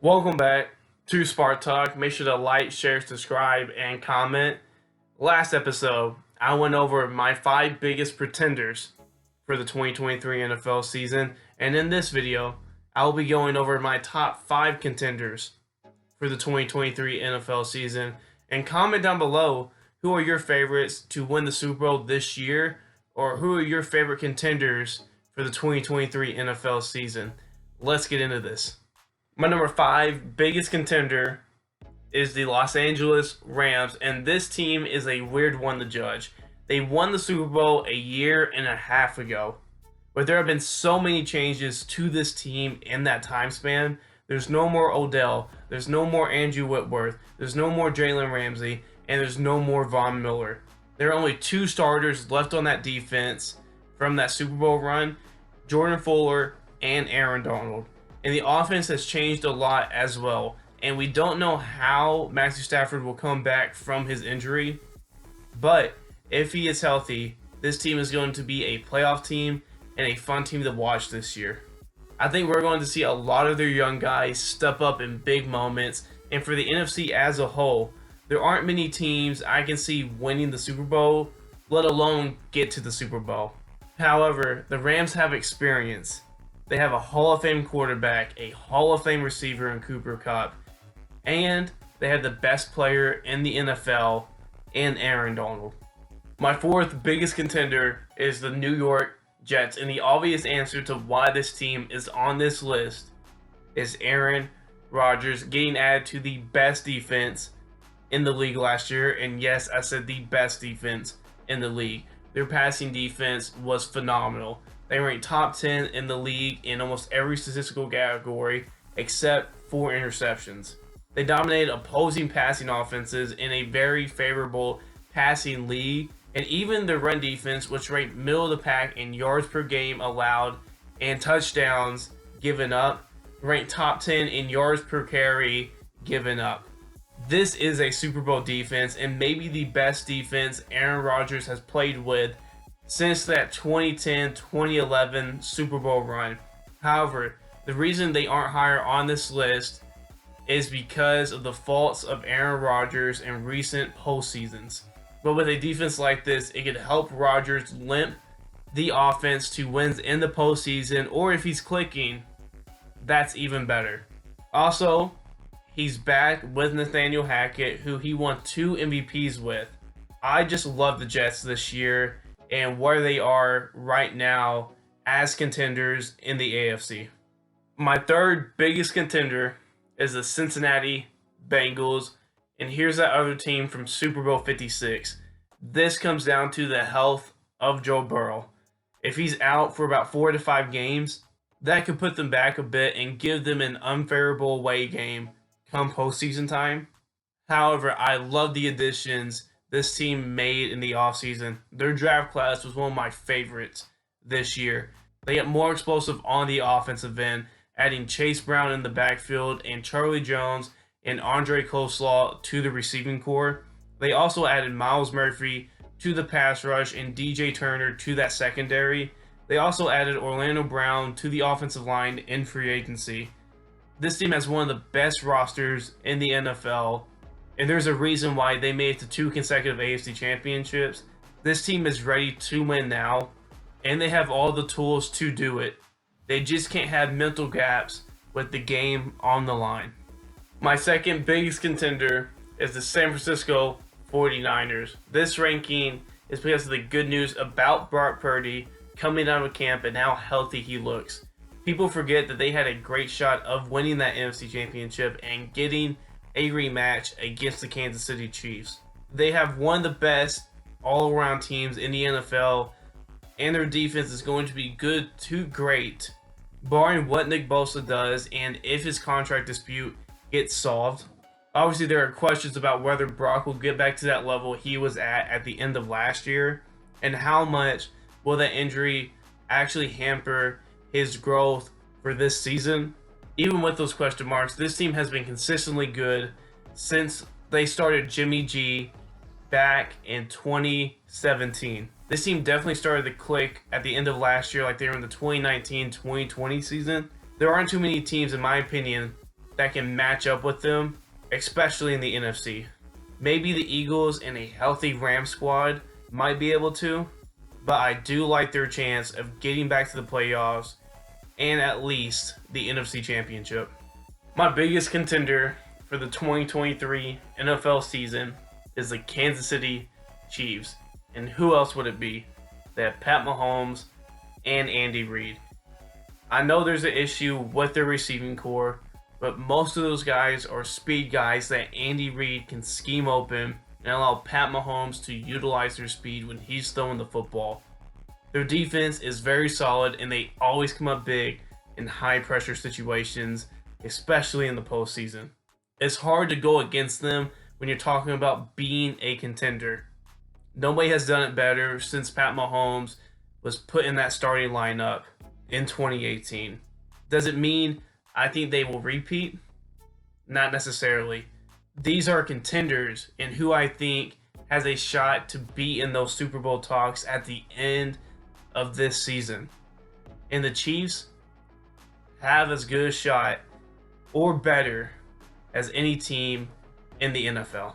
Welcome back to Spark Talk. Make sure to like, share, subscribe, and comment. Last episode, I went over my 5 biggest pretenders for the 2023 NFL season, and in this video, I'll be going over my top 5 contenders for the 2023 NFL season. And comment down below who are your favorites to win the Super Bowl this year, or who are your favorite contenders for the 2023 NFL season. Let's get into this. My number 5 biggest contender is the Los Angeles Rams, and this team is a weird one to judge. They won the Super Bowl a year and a half ago, but there have been so many changes to this team in that time span. There's no more Odell, there's no more Andrew Whitworth, there's no more Jalen Ramsey, and there's no more Von Miller. There are only 2 starters left on that defense from that Super Bowl run, Jordan Fuller and Aaron Donald. And the offense has changed a lot as well. And we don't know how Matthew Stafford will come back from his injury. But if he is healthy, this team is going to be a playoff team and a fun team to watch this year. I think we're going to see a lot of their young guys step up in big moments. And for the NFC as a whole, there aren't many teams I can see winning the Super Bowl, let alone get to the Super Bowl. However, the Rams have experience. They have a Hall of Fame quarterback, a Hall of Fame receiver in Cooper Kupp, and they have the best player in the NFL in Aaron Donald. My 4th biggest contender is the New York Jets, and the obvious answer to why this team is on this list is Aaron Rodgers getting added to the best defense in the league last year. And yes, I said the best defense in the league. Their passing defense was phenomenal. They ranked top 10 in the league in almost every statistical category except for interceptions. They dominated opposing passing offenses in a very favorable passing league, and even the run defense, which ranked middle of the pack in yards per game allowed and touchdowns given up, ranked top 10 in yards per carry given up. This is a Super Bowl defense, and maybe the best defense Aaron Rodgers has played with since that 2010-2011 Super Bowl run. However, the reason they aren't higher on this list is because of the faults of Aaron Rodgers in recent postseasons. But with a defense like this, it could help Rodgers limp the offense to wins in the postseason, or if he's clicking, that's even better. Also, he's back with Nathaniel Hackett, who he won 2 MVPs with. I just love the Jets this year and where they are right now as contenders in the AFC. My 3rd biggest contender is the Cincinnati Bengals, and here's that other team from Super Bowl 56. This comes down to the health of Joe Burrow. If he's out for about 4 to 5 games, that could put them back a bit and give them an unfavorable away game come postseason time. However, I love the additions this team made in the offseason. Their draft class was one of my favorites this year. They get more explosive on the offensive end, adding Chase Brown in the backfield and Charlie Jones and Andre Coleslaw to the receiving core. They also added Miles Murphy to the pass rush and DJ Turner to that secondary. They also added Orlando Brown to the offensive line in free agency. This team has one of the best rosters in the NFL, and there's a reason why they made it to 2 consecutive AFC championships. This team is ready to win now, and they have all the tools to do it. They just can't have mental gaps with the game on the line. My 2nd biggest contender is the San Francisco 49ers. This ranking is because of the good news about Brock Purdy coming out of camp and how healthy he looks. People forget that they had a great shot of winning that NFC championship and getting a rematch against the Kansas City Chiefs. They have one of the best all-around teams in the NFL, and their defense is going to be good to great, barring what Nick Bosa does and if his contract dispute gets solved. Obviously, there are questions about whether Brock will get back to that level he was at the end of last year, and how much will that injury actually hamper his growth for this season. Even with those question marks, this team has been consistently good since they started Jimmy G back in 2017. This team definitely started to click at the end of last year, like they were in the 2019-2020 season. There aren't too many teams, in my opinion, that can match up with them, especially in the NFC. Maybe the Eagles in a healthy Rams squad might be able to, but I do like their chance of getting back to the playoffs and at least the NFC Championship. My biggest contender for the 2023 NFL season is the Kansas City Chiefs. And who else would it be? They have Pat Mahomes and Andy Reid. I know there's an issue with their receiving core, but most of those guys are speed guys that Andy Reid can scheme open and allow Pat Mahomes to utilize their speed when he's throwing the football. Their defense is very solid and they always come up big in high pressure situations, especially in the postseason. It's hard to go against them when you're talking about being a contender. Nobody has done it better since Pat Mahomes was put in that starting lineup in 2018. Does it mean I think they will repeat? Not necessarily. These are contenders and who I think has a shot to be in those Super Bowl talks at the end of this season. And the Chiefs have as good a shot or better as any team in the NFL.